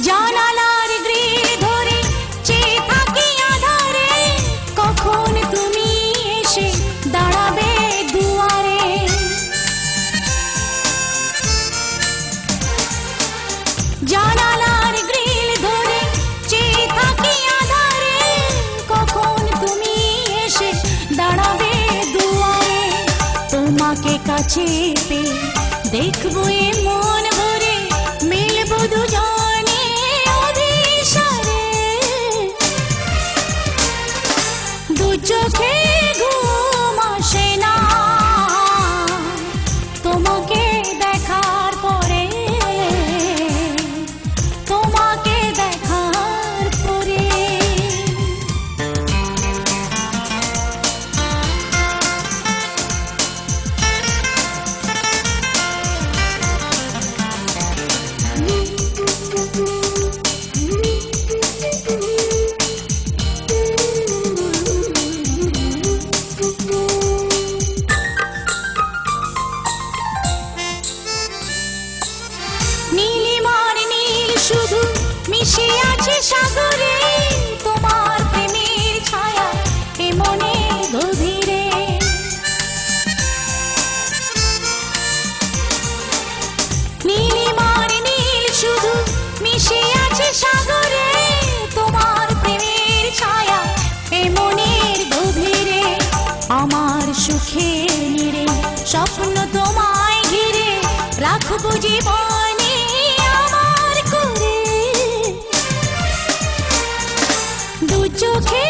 জানালার গ্রিল ধরে চেয়ে থাকি আধারে, কখন তুমি এসে দাঁড়াবে দুয়ারে। জানালার গ্রিল ধরে চেয়ে থাকি আধারে, কখন তুমি এসে দাঁড়াবে দুয়ারে। তোমাকে কাছে পেয়ে দেখবো এ মন ভরে, মিলবো দুজনে অভিসারে। দু চোখে ঘুম আসে না তোমাকে দেখার পরে, তোমাকে দেখার পরে। নীলিমার নীল শুধু মিশে আছে সাগরে, তোমার প্রেমের ছায়া এ মনে গভীরে। নীলিমার নীল শুধু মিশে আছে সাগরে, তোমার প্রেমের ছায়া এ মনের গভীরে। আমার সুখের নীড়ে স্বপ্ন তোমায় ঘিরে, রাখবো জীবনে আমার করে। দু চোখে